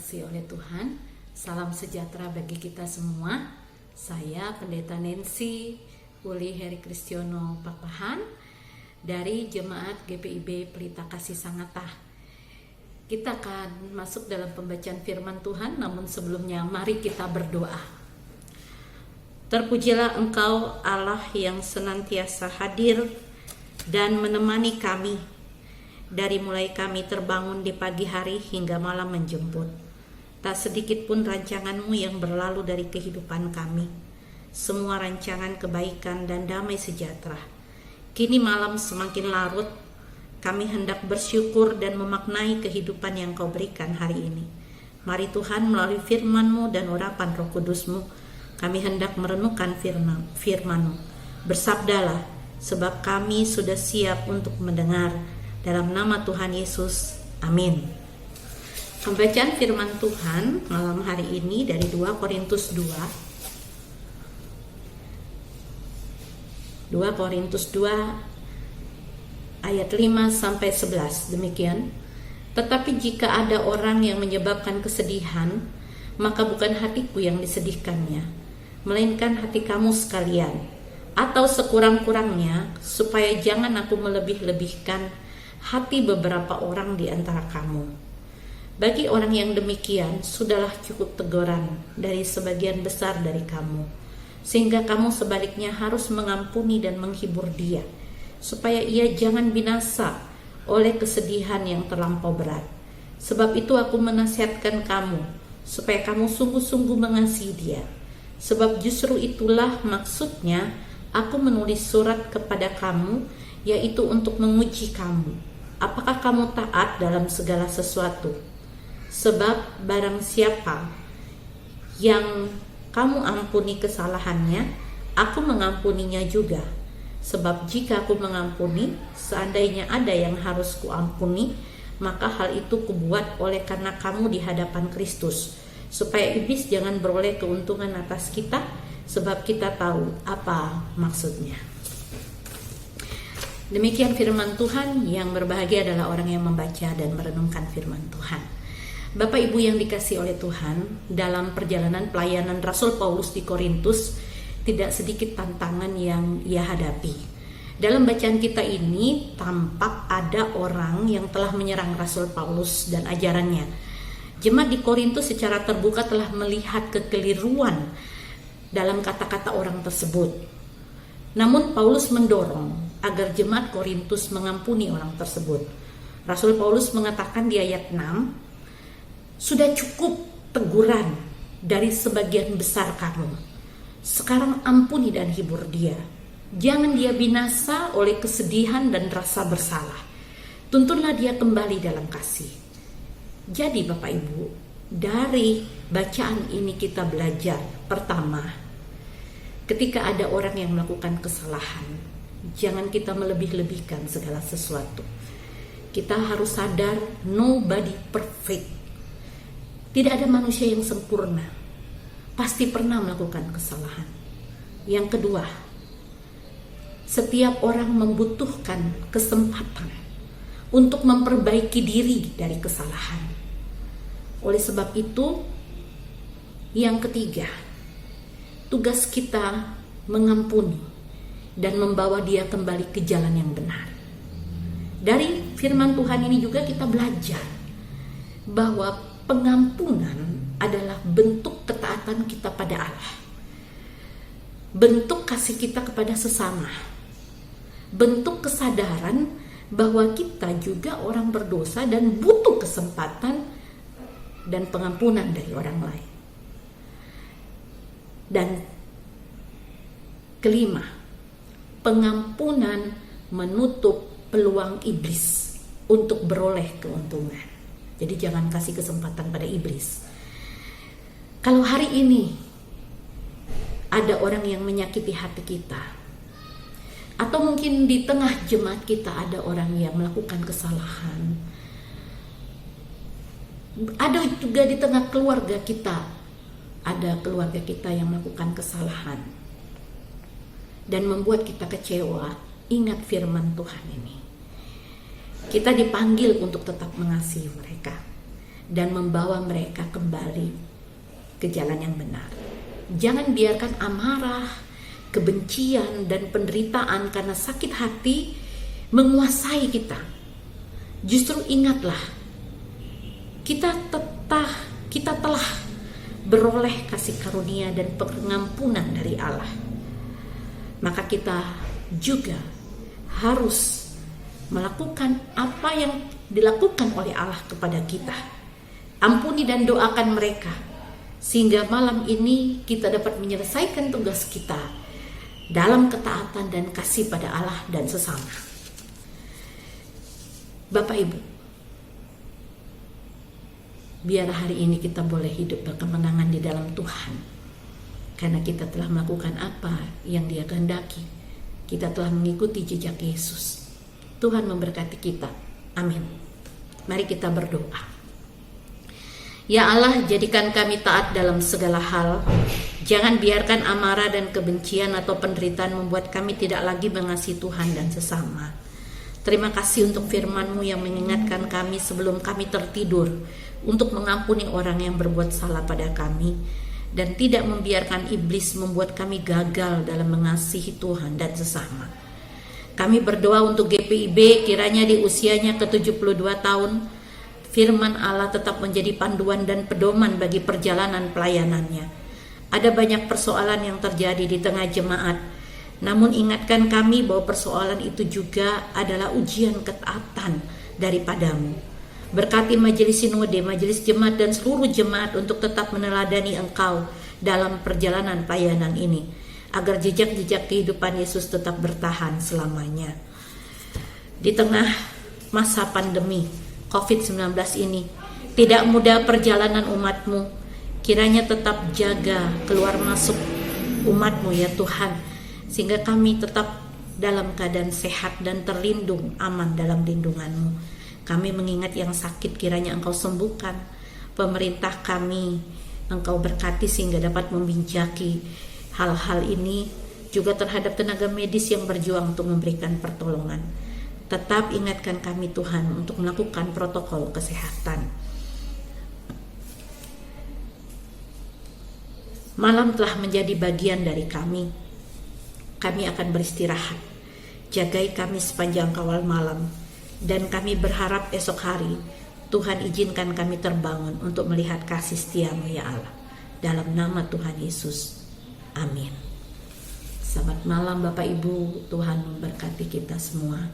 dikasihi oleh Tuhan, salam sejahtera bagi kita semua. Saya Pendeta Nancy Uli Heri Kristiono Papahan dari Jemaat GPIB Pelita Kasih Sangatah. Kita akan masuk dalam pembacaan firman Tuhan, namun sebelumnya mari kita berdoa. Terpujilah Engkau Allah yang senantiasa hadir dan menemani kami dari mulai kami terbangun di pagi hari hingga malam menjemput. Tak sedikit pun rancangan-Mu yang berlalu dari kehidupan kami. Semua rancangan kebaikan dan damai sejahtera. Kini malam semakin larut, kami hendak bersyukur dan memaknai kehidupan yang Kau berikan hari ini. Mari Tuhan, melalui firman-Mu dan urapan Roh Kudus-Mu, kami hendak merenungkan firman-Mu. Bersabdalah, sebab kami sudah siap untuk mendengar. Dalam nama Tuhan Yesus, amin. Pembacaan firman Tuhan malam hari ini dari 2 Korintus 2 ayat 5-11. Demikian. Tetapi jika ada orang yang menyebabkan kesedihan, maka bukan hatiku yang disedihkannya, melainkan hati kamu sekalian. Atau sekurang-kurangnya, supaya jangan aku melebih-lebihkan hati beberapa orang di antara kamu. Bagi orang yang demikian, sudahlah cukup teguran dari sebagian besar dari kamu, sehingga kamu sebaliknya harus mengampuni dan menghibur dia, supaya ia jangan binasa oleh kesedihan yang terlampau berat. Sebab itu aku menasihatkan kamu, supaya kamu sungguh-sungguh mengasihi dia. Sebab justru itulah maksudnya aku menulis surat kepada kamu, yaitu untuk menguji kamu. Apakah kamu taat dalam segala sesuatu? Sebab barang siapa yang kamu ampuni kesalahannya, aku mengampuninya juga. Sebab jika aku mengampuni, seandainya ada yang harus kuampuni, maka hal itu kubuat oleh karena kamu di hadapan Kristus, supaya iblis jangan beroleh keuntungan atas kita, sebab kita tahu apa maksudnya. Demikian firman Tuhan. Yang berbahagia adalah orang yang membaca dan merenungkan firman Tuhan. Bapak Ibu yang dikasihi oleh Tuhan, dalam perjalanan pelayanan Rasul Paulus di Korintus, tidak sedikit tantangan yang ia hadapi. Dalam bacaan kita ini tampak ada orang yang telah menyerang Rasul Paulus dan ajarannya. Jemaat di Korintus secara terbuka telah melihat kekeliruan dalam kata-kata orang tersebut. Namun Paulus mendorong agar jemaat Korintus mengampuni orang tersebut. Rasul Paulus mengatakan di ayat 6, sudah cukup teguran dari sebagian besar kamu. Sekarang ampuni dan hibur dia. Jangan dia binasa oleh kesedihan dan rasa bersalah. Tuntunlah dia kembali dalam kasih. Jadi Bapak Ibu, dari bacaan ini kita belajar. Pertama, ketika ada orang yang melakukan kesalahan, jangan kita melebih-lebihkan segala sesuatu. Kita harus sadar nobody perfect. Tidak ada manusia yang sempurna. Pasti pernah melakukan kesalahan. Yang kedua, setiap orang membutuhkan kesempatan untuk memperbaiki diri dari kesalahan. Oleh sebab itu, yang ketiga, tugas kita mengampuni dan membawa dia kembali ke jalan yang benar. Dari firman Tuhan ini juga kita belajar bahwa pengampunan adalah bentuk ketaatan kita pada Allah, bentuk kasih kita kepada sesama, bentuk kesadaran bahwa kita juga orang berdosa dan butuh kesempatan dan pengampunan dari orang lain. Dan kelima, pengampunan menutup peluang iblis untuk beroleh keuntungan. Jadi jangan kasih kesempatan pada iblis. Kalau hari ini ada orang yang menyakiti hati kita, atau mungkin di tengah jemaat kita ada orang yang melakukan kesalahan, ada juga di tengah keluarga kita, ada keluarga kita yang melakukan kesalahan dan membuat kita kecewa, ingat firman Tuhan ini. Kita dipanggil untuk tetap mengasihi mereka. dan membawa mereka kembali ke jalan yang benar. Jangan biarkan amarah, kebencian, dan penderitaan karena sakit hati menguasai kita. Justru ingatlah, kita telah beroleh kasih karunia dan pengampunan dari Allah. Maka kita juga harus melakukan apa yang dilakukan oleh Allah kepada kita. Ampuni dan doakan mereka, sehingga malam ini kita dapat menyelesaikan tugas kita dalam ketaatan dan kasih pada Allah dan sesama. Bapak Ibu, biar hari ini kita boleh hidup berkemenangan di dalam Tuhan, karena kita telah melakukan apa yang Dia kehendaki. Kita telah mengikuti jejak Yesus. Tuhan memberkati kita. Amin. Mari kita berdoa. Ya Allah, jadikan kami taat dalam segala hal. Jangan biarkan amarah dan kebencian atau penderitaan membuat kami tidak lagi mengasihi Tuhan dan sesama. Terima kasih untuk firman-Mu yang mengingatkan kami sebelum kami tertidur untuk mengampuni orang yang berbuat salah pada kami, dan tidak membiarkan iblis membuat kami gagal dalam mengasihi Tuhan dan sesama. Kami berdoa untuk GPIB, kiranya di usianya ke-72 tahun, firman Allah tetap menjadi panduan dan pedoman bagi perjalanan pelayanannya. Ada banyak persoalan yang terjadi di tengah jemaat, namun ingatkan kami bahwa persoalan itu juga adalah ujian ketaatan daripadamu. Berkati majelis sinode, majelis jemaat, dan seluruh jemaat untuk tetap meneladani Engkau dalam perjalanan pelayanan ini, agar jejak-jejak kehidupan Yesus tetap bertahan selamanya. Di tengah masa pandemi COVID-19 ini, tidak mudah perjalanan umat-Mu. Kiranya tetap jaga keluar masuk umat-Mu ya Tuhan, sehingga kami tetap dalam keadaan sehat dan terlindung aman dalam lindungan-Mu. Kami mengingat yang sakit, kiranya Engkau sembuhkan. Pemerintah kami Engkau berkati sehingga dapat membinjaki hal-hal ini, juga terhadap tenaga medis yang berjuang untuk memberikan pertolongan. Tetap ingatkan kami Tuhan untuk melakukan protokol kesehatan. Malam telah menjadi bagian dari kami. Kami akan beristirahat. Jagai kami sepanjang kawal malam. Dan kami berharap esok hari Tuhan izinkan kami terbangun untuk melihat kasih setia-Mu ya Allah. Dalam nama Tuhan Yesus. Amin. Selamat malam Bapak Ibu. Tuhan memberkati kita semua.